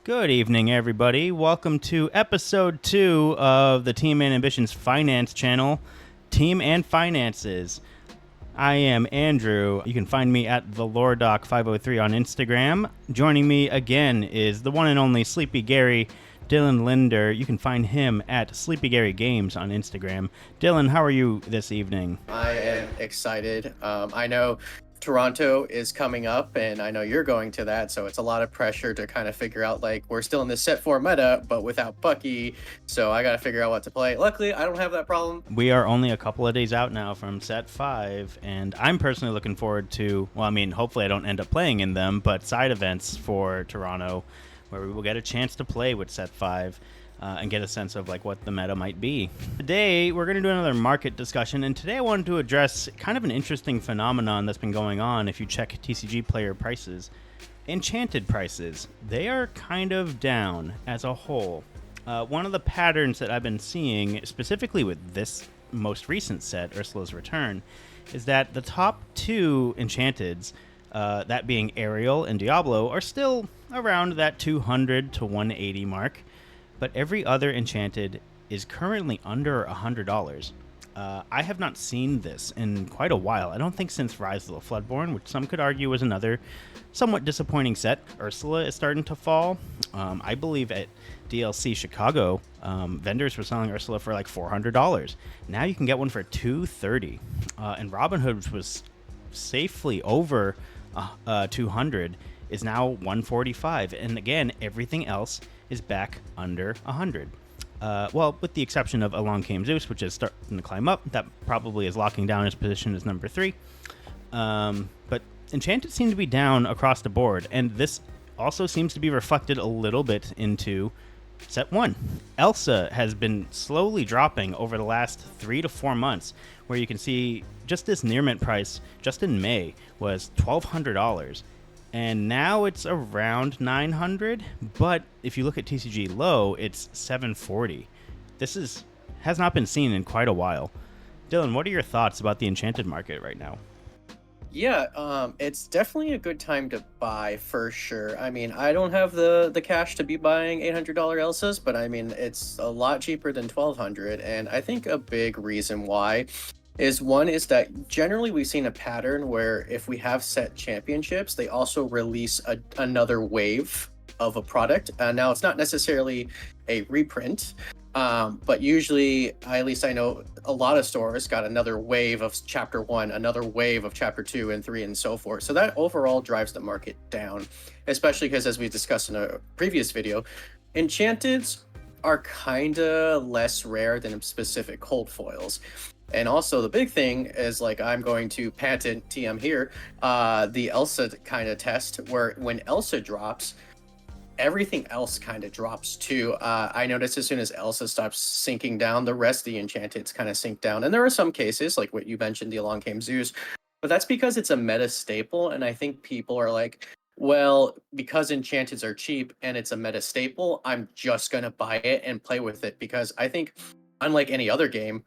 Good evening, everybody. Welcome to episode 2 of the Team and Ambitions Finance channel, Team and Finances. I am Andrew. You can find me at the LoreDoc503 on Instagram. Joining me again is the one and only sleepyGary, Dylan Lindner. You can find him at sleepyGary Games on Instagram. Dylan, how are you this evening? I am excited. I know Toronto is coming up, and I know you're going to that, so it's a lot of pressure to kind of figure out, like, we're still in the set 4 meta, but without Bucky, so I gotta figure out what to play. Luckily, I don't have that problem. We are only a couple of days out now from set 5, and I'm personally looking forward to, hopefully I don't end up playing in them, but side events for Toronto, where we will get a chance to play with set 5. And get a sense of like what the meta might be. Today, we're going to do another market discussion, and today I wanted to address kind of an interesting phenomenon that's been going on if you check TCG player prices. Enchanted prices, they are kind of down as a whole. One of the patterns that I've been seeing, specifically with this most recent set, Ursula's Return, is that the top two Enchanteds, that being Ariel and Diablo, are still around that 200 to 180 mark. But every other Enchanted is currently under $100. I have not seen this in quite a while. I don't think since Rise of the Floodborn, which some could argue was another somewhat disappointing set. Ursula is starting to fall. I believe at DLC Chicago, vendors were selling Ursula for like $400. Now you can get one for $230. And Robin Hood was safely over $200, is now $145. And again, everything else is back under 100. Well, with the exception of Along Came Zeus, which is starting to climb up. That probably is locking down his position as number 3. But Enchanted seem to be down across the board, and this also seems to be reflected a little bit into set 1. Elsa has been slowly dropping over the last 3 to 4 months, where you can see just this near mint price just in May was $1,200. And now it's around 900, but if you look at TCG low, it's 740. This has not been seen in quite a while. Dylan, what are your thoughts about the Enchanted market right now? Yeah, it's definitely a good time to buy for sure. I mean, I don't have the cash to be buying $800 Elsas, but I mean, it's a lot cheaper than 1200, and I think a big reason why is that generally we've seen a pattern where if we have set championships, they also release another wave of a product. Now, it's not necessarily a reprint, but usually, at least I know a lot of stores got another wave of Chapter 1, another wave of Chapter 2 and 3, and so forth. So that overall drives the market down, especially because, as we discussed in a previous video, Enchanteds are kind of less rare than specific cold foils. And also the big thing is, like, I'm going to patent TM here, the Elsa kind of test, where when Elsa drops, everything else kind of drops too. I noticed as soon as Elsa stops sinking down, the rest of the Enchanteds kind of sink down. And there are some cases, like what you mentioned, the Along Came Zeus, but that's because it's a meta staple. And I think people are like, well, because Enchanteds are cheap and it's a meta staple, I'm just going to buy it and play with it. Because I think, unlike any other game,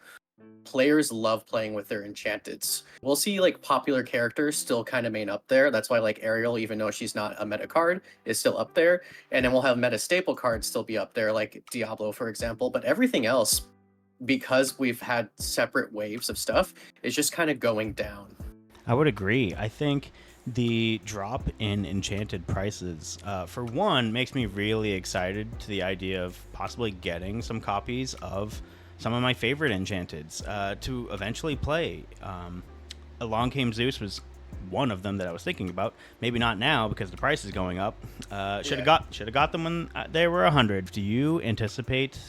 players love playing with their Enchanteds. We'll see like popular characters still kind of main up there. That's why like Ariel, even though she's not a meta card, is still up there. And then we'll have meta staple cards still be up there, like Diablo, for example. But everything else, because we've had separate waves of stuff, is just kind of going down. I would agree. I think the drop in Enchanted prices, for one, makes me really excited to the idea of possibly getting some copies of some of my favorite Enchanteds to eventually play. Along Came Zeus was one of them that I was thinking about. Maybe not now because the price is going up. Should have got them when they were 100. Do you anticipate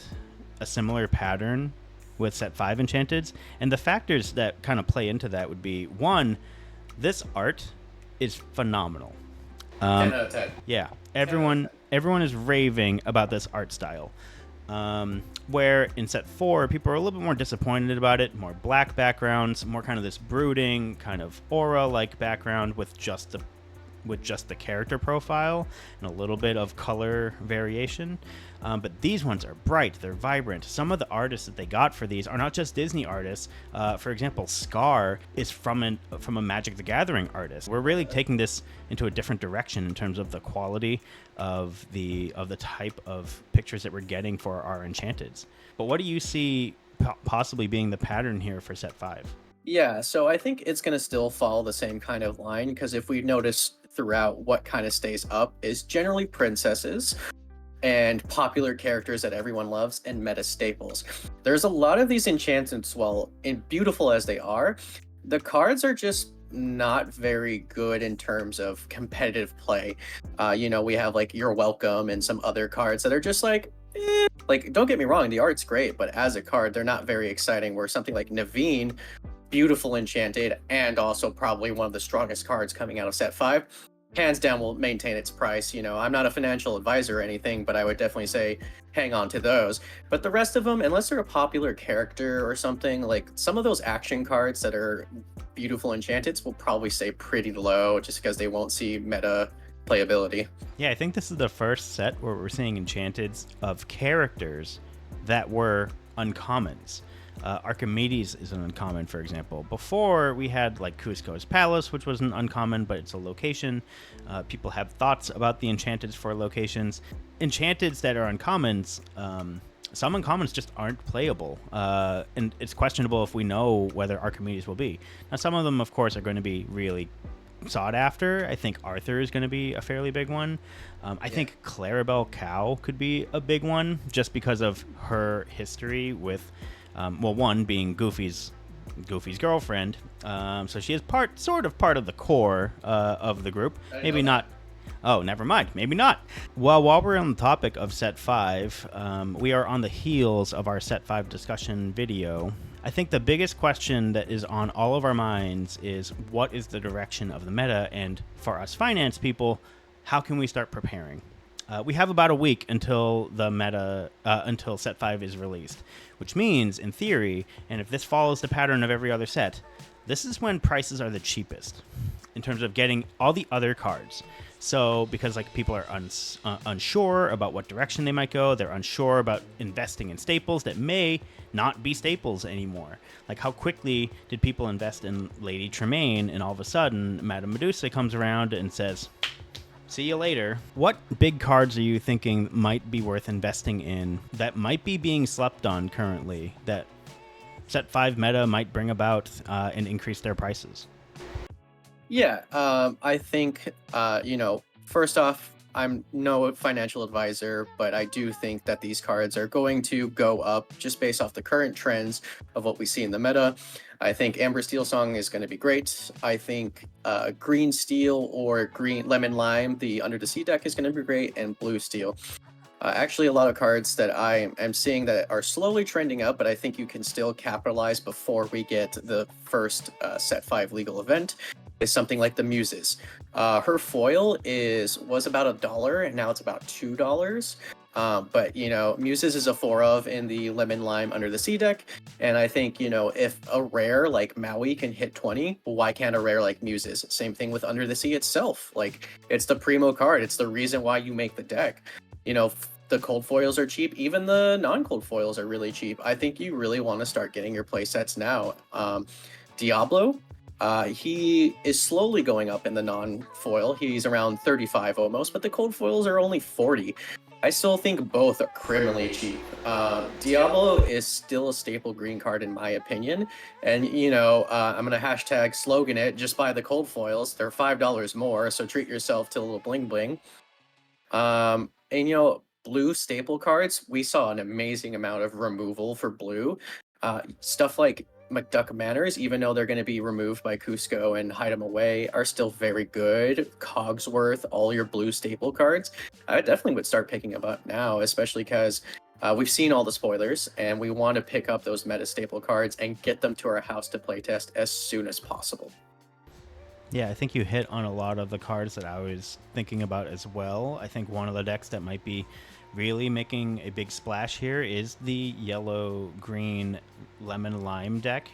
a similar pattern with set 5 Enchanteds? And the factors that kind of play into that would be, one, this art is phenomenal. 10 out of 10. Yeah, everyone is raving about this art style. Where in set 4, people are a little bit more disappointed about it, more black backgrounds, more kind of this brooding, kind of aura-like background with just the with just the character profile and a little bit of color variation. But these ones are bright, they're vibrant. Some of the artists that they got for these are not just Disney artists. For example, Scar is from a Magic the Gathering artist. We're really taking this into a different direction in terms of the quality of the type of pictures that we're getting for our Enchanteds. But what do you see possibly being the pattern here for set 5? Yeah, so I think it's going to still follow the same kind of line because if we notice throughout what kind of stays up is generally princesses and popular characters that everyone loves and meta staples. There's a lot of these enchantments, while beautiful as they are, the cards are just not very good in terms of competitive play. We have like You're Welcome and some other cards that are just like, like, don't get me wrong, the art's great, but as a card, they're not very exciting. Where something like Naveen, beautiful enchanted, and also probably one of the strongest cards coming out of set 5, hands down will maintain its price. I'm not a financial advisor or anything, but I would definitely say hang on to those. But the rest of them, unless they're a popular character or something, like some of those action cards that are beautiful enchanteds will probably stay pretty low just because they won't see meta playability. Yeah, I think this is the first set where we're seeing enchanteds of characters that were uncommons. Archimedes is an uncommon, for example. Before, we had like Cusco's Palace, which was an uncommon, but it's a location. People have thoughts about the enchanteds for locations. Enchanteds that are uncommons, some uncommons just aren't playable. And it's questionable if we know whether Archimedes will be. Now, some of them, of course, are going to be really sought after. I think Arthur is going to be a fairly big one. I think Clarabelle Cow could be a big one just because of her history with, one being Goofy's girlfriend. So she is sort of part of the core of the group. Maybe not. Oh, never mind. Maybe not. Well, while we're on the topic of Set 5, we are on the heels of our Set 5 discussion video. I think the biggest question that is on all of our minds is what is the direction of the meta? And for us finance people, how can we start preparing? We have about a week until until Set 5 is released, which means, in theory, and if this follows the pattern of every other set, this is when prices are the cheapest in terms of getting all the other cards. So because people are unsure about what direction they might go, they're unsure about investing in staples that may not be staples anymore. Like, how quickly did people invest in Lady Tremaine, and all of a sudden Madame Medusa comes around and says, see you later. What big cards are you thinking might be worth investing in that might be being slept on currently, that Set 5 meta might bring about and increase their prices? Yeah, I think, first off, I'm no financial advisor, but I do think that these cards are going to go up just based off the current trends of what we see in the meta. I think Amber Steel Song is going to be great. I think Green Steel or Green Lemon Lime, the Under the Sea deck, is going to be great, and Blue Steel. Actually, a lot of cards that I am seeing that are slowly trending up, but I think you can still capitalize before we get the first Set 5 legal event, is something like the Muses. Her foil was about $1, and now it's about $2. But Muses is a 4 of in the Lemon Lime Under the Sea deck, and I think if a rare like Maui can hit 20, why can't a rare like Muses? Same thing with Under the Sea itself. Like, it's the primo card. It's the reason why you make the deck. The cold foils are cheap. Even the non-cold foils are really cheap. I think you really want to start getting your playsets now. Diablo, he is slowly going up in the non-foil. He's around 35 almost, but the cold foils are only 40. I still think both are criminally cheap. Diablo is still a staple green card in my opinion. And, I'm going to hashtag slogan it, just buy the cold foils. They're $5 more, so treat yourself to a little bling bling. And, blue staple cards, we saw an amazing amount of removal for blue. Stuff like McDuck Manors, even though they're going to be removed by Cusco and hide them away, are still very good. Cogsworth, all your blue staple cards, I definitely would start picking them up now, especially because we've seen all the spoilers, and we want to pick up those meta staple cards and get them to our house to playtest as soon as possible. Yeah, I think you hit on a lot of the cards that I was thinking about as well. I think one of the decks that might be really making a big splash here is the yellow-green lemon-lime deck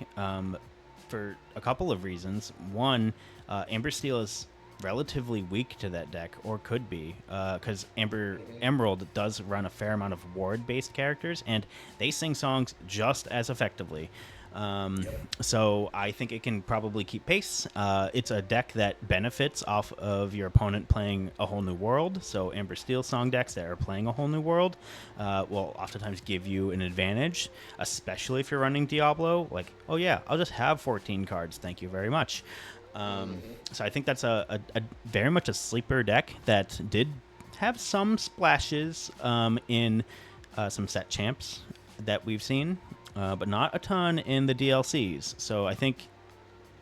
for a couple of reasons. One, Amber Steel is relatively weak to that deck, or could be, because Mhm. Emerald does run a fair amount of ward-based characters, and they sing songs just as effectively. Um, Yep. so I think it can probably keep pace. It's a deck that benefits off of your opponent playing a whole new world. So Amber Steel song decks that are playing a whole new world will oftentimes give you an advantage, especially if you're running Diablo. Like, oh yeah, I'll just have 14 cards. Thank you very much. Mhm. So I think that's a very much a sleeper deck that did have some splashes in some set champs that we've seen, but not a ton in the DLCs. So I think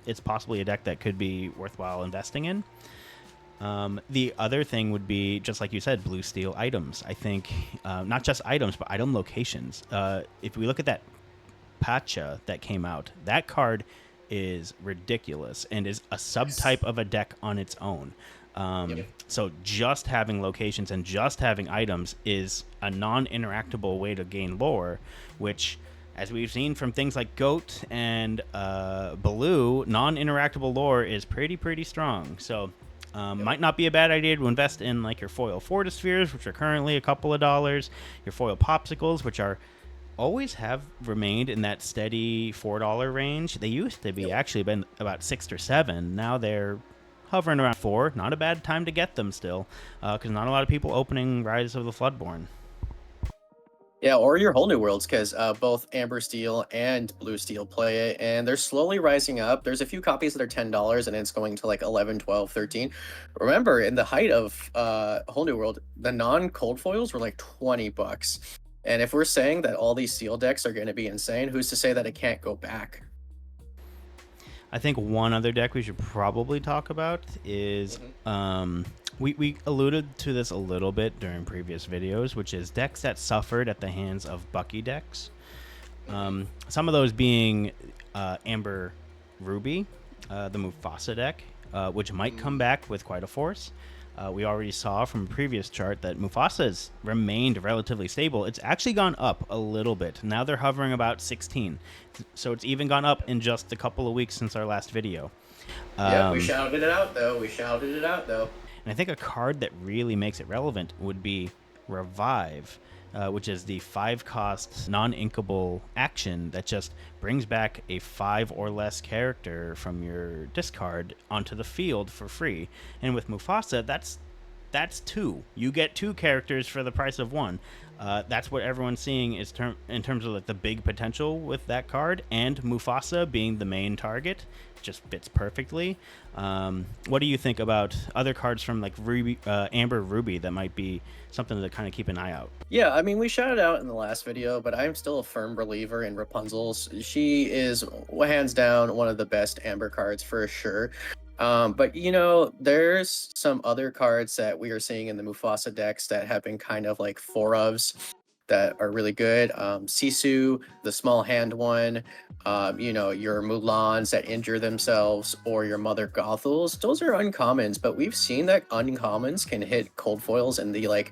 it's possibly a deck that could be worthwhile investing in. The other thing would be, just like you said, blue steel items. I think not just items, but item locations. If we look at that Pacha that came out, that card is ridiculous and is a Yes. subtype of a deck on its own. Yep. So just having locations and just having items is a non-interactable way to gain lore, which, as we've seen from things like Goat and Baloo, non-interactable lore is pretty strong. So Yep. might not be a bad idea to invest in like your foil Fortispheres, which are currently a couple of dollars, your foil Popsicles, which are always have remained in that steady $4 range. They used to be Yep. actually been about 6 or 7. Now they're hovering around 4. Not a bad time to get them still, because not a lot of people opening Rise of the Floodborn. Yeah, or your whole new worlds, because both Amber Steel and Blue Steel play it, and they're slowly rising up. There's a few copies that are $10, and it's going to like 11, 12, 13. Remember, in the height of whole new world, the non-cold foils were like $20. And if we're saying that all these steel decks are going to be insane, who's to say that it can't go back? I think one other deck we should probably talk about is Hmm. we alluded to this a little bit during previous videos, which is decks that suffered at the hands of Bucky decks. Hmm. Some of those being Amber Ruby, the Mufasa deck, which might come Mm. back with quite a force. We already saw from a previous chart that Mufasa's remained relatively stable. It's actually gone up a little bit. Now they're hovering about 16. So it's even gone up in just a couple of weeks since our last video. Yep, we Um, shouted it out though. We shouted it out though. And I think a card that really makes it relevant would be Revive, which is the 5 cost non inkable action that just brings back a 5 or less character from your discard onto the field for free. And with Mufasa, that's 2. You get 2 characters for the price of 1. That's what everyone's seeing is in terms of like the big potential with that card, and Mufasa being the main target just fits perfectly. What do you think about other cards from like Ruby, Amber Ruby that might be something to kind of keep an eye out? Yeah, I mean, we shouted out in the last video, but I'm still a firm believer in Rapunzel's. She is hands down one of the best Amber cards for sure. But there's some other cards that we are seeing in the Mufasa decks that have been kind of like four ofs that are really good. Sisu, the small hand one, your Mulans that injure themselves, or your Mother Gothels. Those are uncommons, but we've seen that uncommons can hit cold foils in the like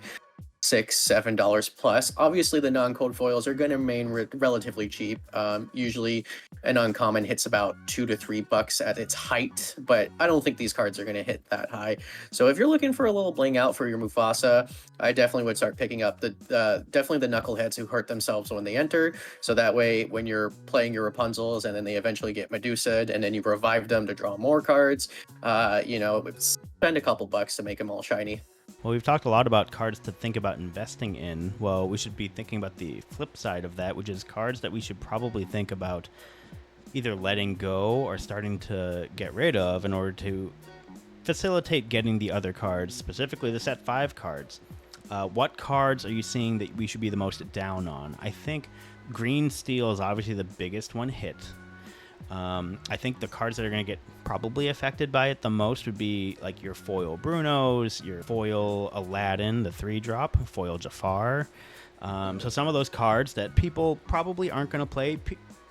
$6, $7 plus. Obviously, the non-code foils are going to remain relatively cheap. Usually, an uncommon hits about $2 to $3 at its height, but I don't think these cards are going to hit that high. So if you're looking for a little bling out for your Mufasa, I definitely would start picking up the definitely the knuckleheads who hurt themselves when they enter. So that way, when you're playing your Rapunzels and then they eventually get Medusa, and then you revive them to draw more cards, spend a couple bucks to make them all shiny. Well, we've talked a lot about cards to think about investing in. Well, we should be thinking about the flip side of that, which is cards that we should probably think about either letting go or starting to get rid of in order to facilitate getting the other cards, specifically the set 5 cards. What cards are you seeing that we should be the most down on? I think Green Steel is obviously the biggest one hit. I think the cards that are going to get probably affected by it the most would be like your foil Bruno's, your foil Aladdin, the 3-drop, foil Jafar. So some of those cards that people probably aren't going to play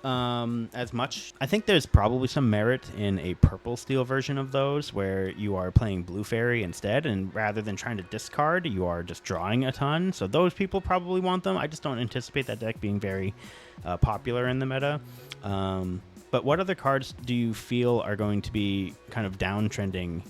as much. I think there's probably some merit in a purple steel version of those where you are playing Blue Fairy instead, and rather than trying to discard, you are just drawing a ton. So those people probably want them. I just don't anticipate that deck being very popular in the meta. But what other cards do you feel are going to be kind of downtrending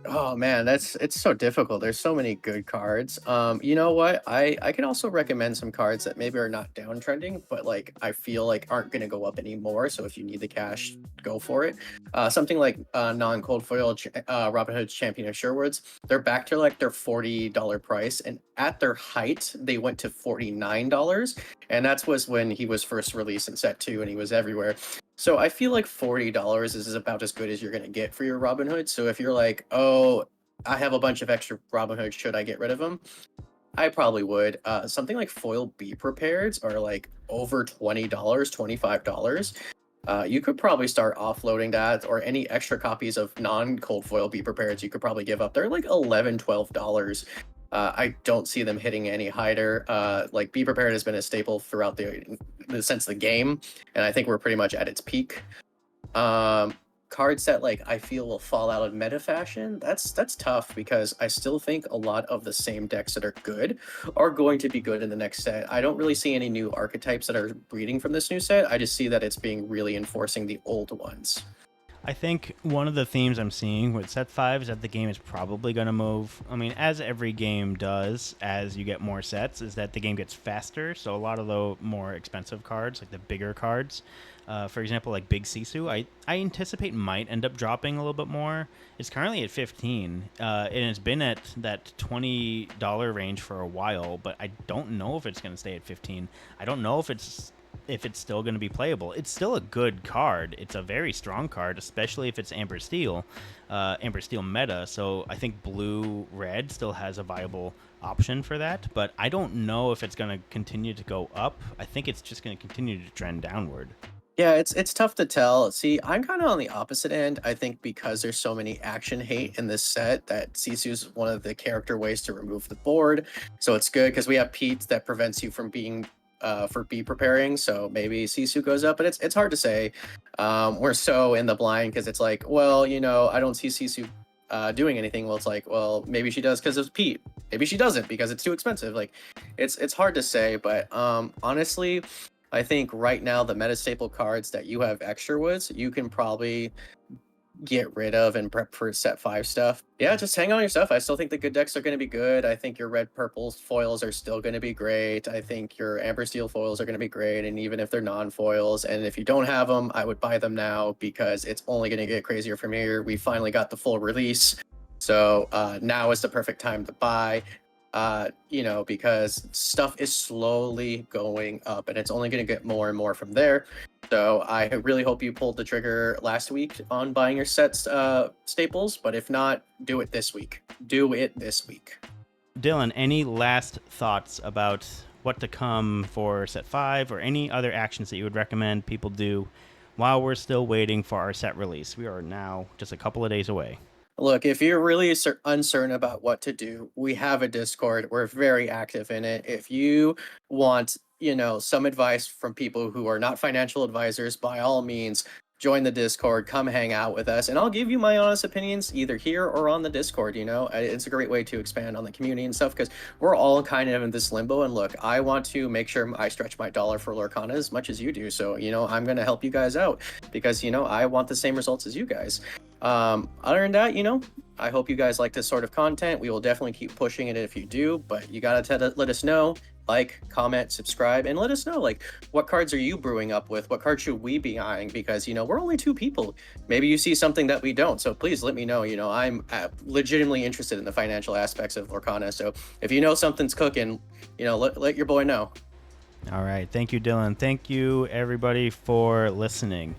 Oh man, it's so difficult. There's so many good cards. You know what? I can also recommend some cards that maybe are not downtrending, but like I feel like aren't gonna go up anymore. So if you need the cash, go for it. Something like non-cold foil Robin Hood's Champion of Sherwoods. They're back to like their $40 price, and at their height, they went to $49, and that was when he was first released in set two, and he was everywhere. So I feel like $40 is about as good as you're gonna get for your Robin Hood. So if you're like, oh, I have a bunch of extra Robin Hood, should I get rid of them? I probably would. Something like foil Be Prepared are like over $20, $25. You could probably start offloading that, or any extra copies of non-cold foil Be Prepared you could probably give up. They're like $11, $12. I don't see them hitting any higher. Like Be Prepared has been a staple throughout since the game, and I think we're pretty much at its peak. Um, Cards that like I feel will fall out of meta fashion. That's tough because I still think a lot of the same decks that are good are going to be good in the next set. I don't really see any new archetypes that are breeding from this new set. I just see that it's being really enforcing the old ones. I think one of the themes I'm seeing with set 5 is that the game is probably going to move. I mean, as every game does as you get more sets, is that the game gets faster. So a lot of the more expensive cards, like the bigger cards, for example, like Big Sisu, I anticipate might end up dropping a little bit more. It's currently at 15, and it's been at that $20 range for a while, but I don't know if it's going to stay at 15. I don't know if it's still going to be playable. It's still a good card. It's a very strong card, especially if it's Amber Steel meta. So I think blue red still has a viable option for that, but I don't know if it's going to continue to go up. I think it's just going to continue to trend downward. Yeah, it's tough to tell. See, I'm kind of on the opposite end. I think because there's so many action hate in this set that Sisu's one of the character ways to remove the board. So it's good because we have Pete that prevents you from being for Be Preparing. So maybe Sisu goes up, but it's hard to say. We're so in the blind because it's like, well, I don't see Sisu doing anything. Well, it's like, well, maybe she does because of Pete. Maybe she doesn't because it's too expensive. Like, it's hard to say, but honestly, I think right now the meta staple cards that you have extra woods, you can probably get rid of and prep for set 5 stuff. Yeah, just hang on your stuff. I still think the good decks are going to be good. I think your red purple foils are still going to be great. I think your amber steel foils are going to be great, and even if they're non-foils, and if you don't have them, I would buy them now because it's only going to get crazier from here. We finally got the full release, so now is the perfect time to buy. Because stuff is slowly going up and it's only going to get more and more from there. So I really hope you pulled the trigger last week on buying your sets staples, but if not, do it this week. Do it this week. Dylan, any last thoughts about what to come for set 5 or any other actions that you would recommend people do while we're still waiting for our set release? We are now just a couple of days away. Look, if you're really uncertain about what to do, we have a Discord. We're very active in it. If you want, some advice from people who are not financial advisors, by all means, join the Discord, come hang out with us, and I'll give you my honest opinions either here or on the Discord. It's a great way to expand on the community and stuff because we're all kind of in this limbo. And look, I want to make sure I stretch my dollar for Lorcana as much as you do. So, I'm going to help you guys out because, I want the same results as you guys. Other than that, I hope you guys like this sort of content. We will definitely keep pushing it if you do, but you gotta let us know. Like, comment, subscribe, and let us know, like, what cards are you brewing up with? What cards should we be eyeing? Because, we're only 2 people. Maybe you see something that we don't, so please let me know. I'm legitimately interested in the financial aspects of Lorcana, so if you know something's cooking, let your boy know. All right. Thank you, Dylan. Thank you, everybody, for listening.